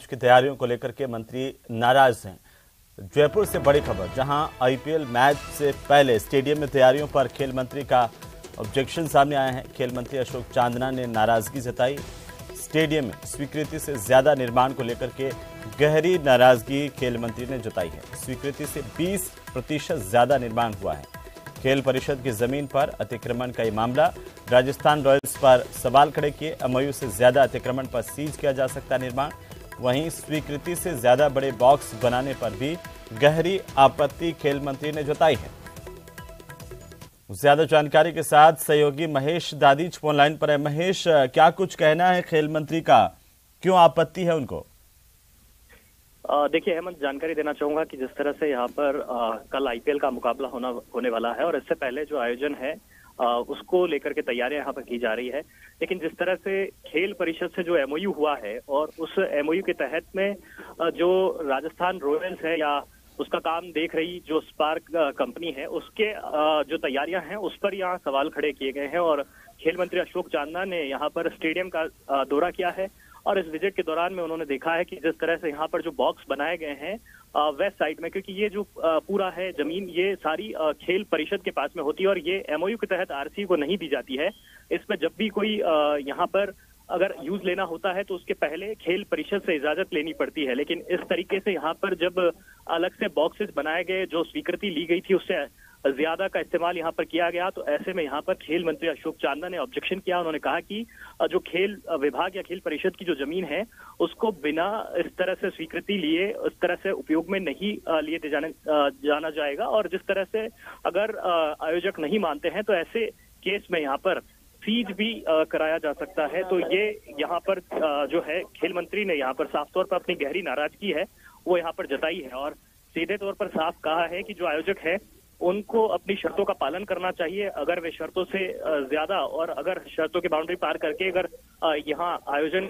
की तैयारियों को लेकर के मंत्री नाराज हैं। जयपुर से बड़ी खबर, जहां आईपीएल मैच से पहले स्टेडियम में तैयारियों पर खेल मंत्री का ऑब्जेक्शन सामने आया है। खेल मंत्री अशोक चांदना ने नाराजगी जताई। स्टेडियम में स्वीकृति से ज्यादा निर्माण को लेकर के गहरी नाराजगी खेल मंत्री ने जताई है। स्वीकृति से 20% ज्यादा निर्माण हुआ है। खेल परिषद की जमीन पर अतिक्रमण का ये मामला, राजस्थान रॉयल्स पर सवाल खड़े किए। एमओयू से ज्यादा अतिक्रमण पर सीज किया जा सकता निर्माण। वहीं स्वीकृति से ज्यादा बड़े बॉक्स बनाने पर भी गहरी आपत्ति खेल मंत्री ने जताई है। ज्यादा जानकारी के साथ सहयोगी महेश दादीच फोन लाइन पर है। महेश, क्या कुछ कहना है खेल मंत्री का, क्यों आपत्ति है उनको? देखिए हेमंत, जानकारी देना चाहूंगा कि जिस तरह से यहाँ पर कल आईपीएल का मुकाबला होने वाला है और इससे पहले जो आयोजन है उसको लेकर के तैयारियां यहाँ पर की जा रही है। लेकिन जिस तरह से खेल परिषद से जो एमओयू हुआ है और उस एमओयू के तहत में जो राजस्थान रॉयल्स है या उसका काम देख रही जो स्पार्क कंपनी है, उसके जो तैयारियां हैं उस पर यहाँ सवाल खड़े किए गए हैं। और खेल मंत्री अशोक चांदना ने यहाँ पर स्टेडियम का दौरा किया है और इस विजिट के दौरान में उन्होंने देखा है कि जिस तरह से यहाँ पर जो बॉक्स बनाए गए हैं वेस्ट साइड में, क्योंकि ये जो पूरा है जमीन ये सारी खेल परिषद के पास में होती है और ये एमओयू के तहत आरसी को नहीं दी जाती है। इसमें जब भी कोई यहाँ पर अगर यूज लेना होता है तो उसके पहले खेल परिषद से इजाजत लेनी पड़ती है। लेकिन इस तरीके से यहाँ पर जब अलग से बॉक्सेस बनाए गए, जो स्वीकृति ली गई थी उससे ज्यादा का इस्तेमाल यहाँ पर किया गया, तो ऐसे में यहाँ पर खेल मंत्री अशोक चांदना ने ऑब्जेक्शन किया। उन्होंने कहा कि जो खेल विभाग या खेल परिषद की जो जमीन है उसको बिना इस तरह से स्वीकृति लिए उस तरह से उपयोग में नहीं लिए जाना जाएगा और जिस तरह से अगर आयोजक नहीं मानते हैं तो ऐसे केस में यहाँ पर सीज भी कराया जा सकता है। तो ये यहाँ पर जो है खेल मंत्री ने यहाँ पर साफ तौर पर अपनी गहरी नाराजगी है वो यहाँ पर जताई है और सीधे तौर पर साफ कहा है कि जो आयोजक है उनको अपनी शर्तों का पालन करना चाहिए। अगर वे शर्तों से ज्यादा और अगर शर्तों की बाउंड्री पार करके अगर यहाँ आयोजन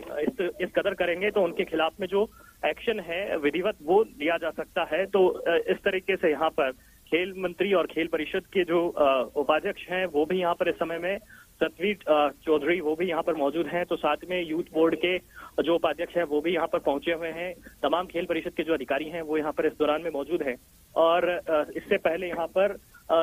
इस कदर करेंगे तो उनके खिलाफ में जो एक्शन है विधिवत वो लिया जा सकता है। तो इस तरीके से यहाँ पर खेल मंत्री और खेल परिषद के जो उपाध्यक्ष हैं वो भी यहाँ पर इस समय में सतवीर चौधरी वो भी यहाँ पर मौजूद हैं। तो साथ में यूथ बोर्ड के जो उपाध्यक्ष हैं वो भी यहाँ पर पहुंचे हुए हैं। तमाम खेल परिषद के जो अधिकारी हैं वो यहाँ पर इस दौरान में मौजूद हैं और इससे पहले यहाँ पर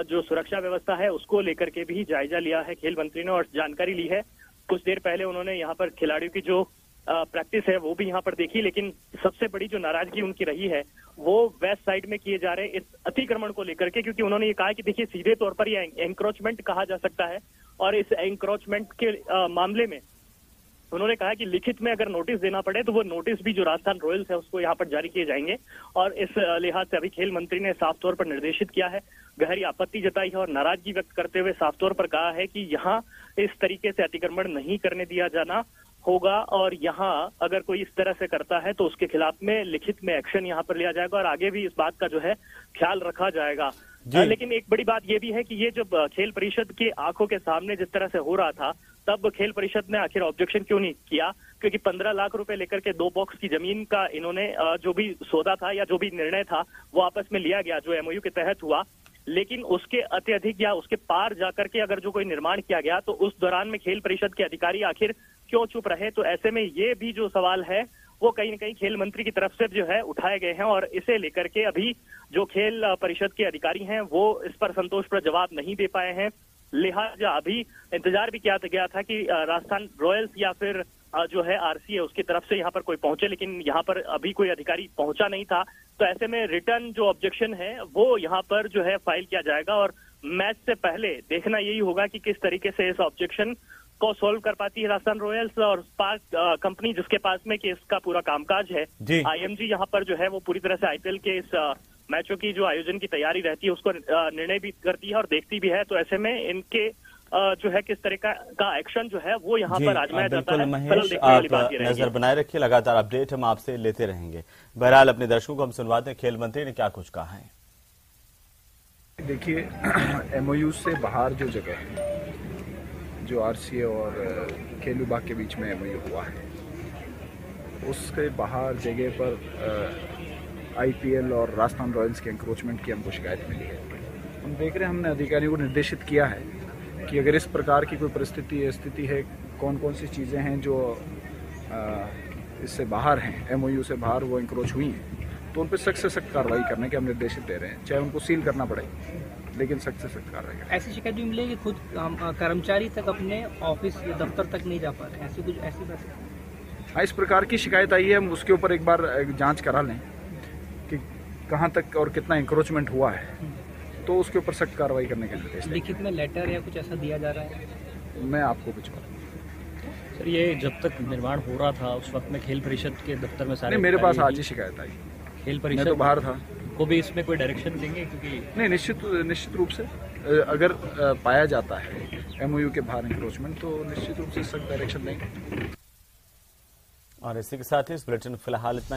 जो सुरक्षा व्यवस्था है उसको लेकर के भी जायजा लिया है खेल मंत्री ने और जानकारी ली है। कुछ देर पहले उन्होंने यहाँ पर खिलाड़ियों की जो प्रैक्टिस है वो भी यहाँ पर देखी। लेकिन सबसे बड़ी जो नाराजगी उनकी रही है वो वेस्ट साइड में किए जा रहे इस अतिक्रमण को लेकर के, क्योंकि उन्होंने ये कहा कि देखिए सीधे तौर पर ये एंक्रोचमेंट कहा जा सकता है और इस एंक्रोचमेंट के मामले में उन्होंने कहा कि लिखित में अगर नोटिस देना पड़े तो वो नोटिस भी जो राजस्थान रॉयल्स है उसको यहाँ पर जारी किए जाएंगे। और इस लिहाज से अभी खेल मंत्री ने साफ तौर पर निर्देशित किया है, गहरी आपत्ति जताई है और नाराजगी व्यक्त करते हुए साफ तौर पर कहा है कि यहाँ इस तरीके से अतिक्रमण नहीं करने दिया जाना होगा और यहाँ अगर कोई इस तरह से करता है तो उसके खिलाफ में लिखित में एक्शन यहाँ पर लिया जाएगा और आगे भी इस बात का जो है ख्याल रखा जाएगा। लेकिन एक बड़ी बात यह भी है कि ये जब खेल परिषद की आंखों के सामने जिस तरह से हो रहा था तब खेल परिषद ने आखिर ऑब्जेक्शन क्यों नहीं किया, क्योंकि 15 लाख रुपए लेकर के 2 बॉक्स की जमीन का इन्होंने जो भी सौदा था या जो भी निर्णय था वो आपस में लिया गया जो एमओयू के तहत हुआ। लेकिन उसके अत्यधिक या उसके पार जाकर के अगर जो कोई निर्माण किया गया तो उस दौरान में खेल परिषद के अधिकारी आखिर क्यों चुप रहे। तो ऐसे में ये भी जो सवाल है वो कहीं न कहीं खेल मंत्री की तरफ से जो है उठाए गए हैं और इसे लेकर के अभी जो खेल परिषद के अधिकारी हैं वो इस पर संतोषप्रद जवाब नहीं दे पाए हैं। लिहाजा अभी इंतजार भी किया गया था कि राजस्थान रॉयल्स या फिर जो है आरसी है उसकी तरफ से यहाँ पर कोई पहुंचे, लेकिन यहाँ पर अभी कोई अधिकारी पहुंचा नहीं था। तो ऐसे में रिटर्न जो ऑब्जेक्शन है वो यहाँ पर जो है फाइल किया जाएगा और मैच से पहले देखना यही होगा कि किस तरीके से इस ऑब्जेक्शन को सोल्व कर पाती है राजस्थान रॉयल्स और स्पार्क कंपनी जिसके पास में कि इसका पूरा कामकाज है। आईएमजी यहाँ पर जो है वो पूरी तरह से आईपीएल के इस मैचों की जो आयोजन की तैयारी रहती है उसको निर्णय भी करती है और देखती भी है। तो ऐसे में इनके जो है किस तरह का एक्शन जो है वो यहाँ पर आजमाया जाता है। महेश, आप नजर बनाए रखिए, लगातार अपडेट हम आपसे लेते रहेंगे। बहरहाल अपने दर्शकों को हम सुनवाते हैं खेल मंत्री ने क्या कुछ कहा है। देखिए, एमओयू से बाहर जो जगह है जो आरसीए और खेल विभाग के बीच में एमओयू हुआ है उसके बाहर जगह पर आईपीएल और राजस्थान रॉयल्स के एंक्रोचमेंट की हमको शिकायत मिली है। हम देख रहे हैं, हमने अधिकारियों को निर्देशित किया है कि अगर इस प्रकार की कोई परिस्थिति स्थिति है, कौन कौन सी चीज़ें हैं जो इससे बाहर हैं, एमओयू से बाहर वो इंक्रोच हुई हैं, तो उन पर सख्त से सख्त कार्रवाई करने के हम निर्देशित दे रहे हैं, चाहे उनको सील करना पड़े, लेकिन सख्त से सख्त कार्रवाई करें। ऐसी शिकायत भी मिली कि खुद कर्मचारी तक अपने ऑफिस या दफ्तर तक नहीं जा पा रहे, ऐसी बात? हाँ, इस प्रकार की शिकायत आई है, हम उसके ऊपर एक बार जांच करा लें कि कहाँ तक और कितना इंक्रोचमेंट हुआ है, तो उसके ऊपर सख्त कार्रवाई करने के निर्देश। लिखित में लेटर या कुछ ऐसा दिया जा रहा है? मैं आपको कुछ सर, ये जब तक निर्माण हो रहा था उस वक्त में खेल परिषद के दफ्तर में सारे नहीं, मेरे पास आज ही शिकायत आई, खेल मैं परिषद तो बाहर था। को भी इसमें कोई डायरेक्शन देंगे? क्योंकि नहीं, निश्चित रूप से अगर पाया जाता है एमओयू के बाहर इंक्रोचमेंट, तो निश्चित रूप से सख्त डायरेक्शन देंगे। और इसी के साथ ही इस बुलेटिन फिलहाल इतना ही।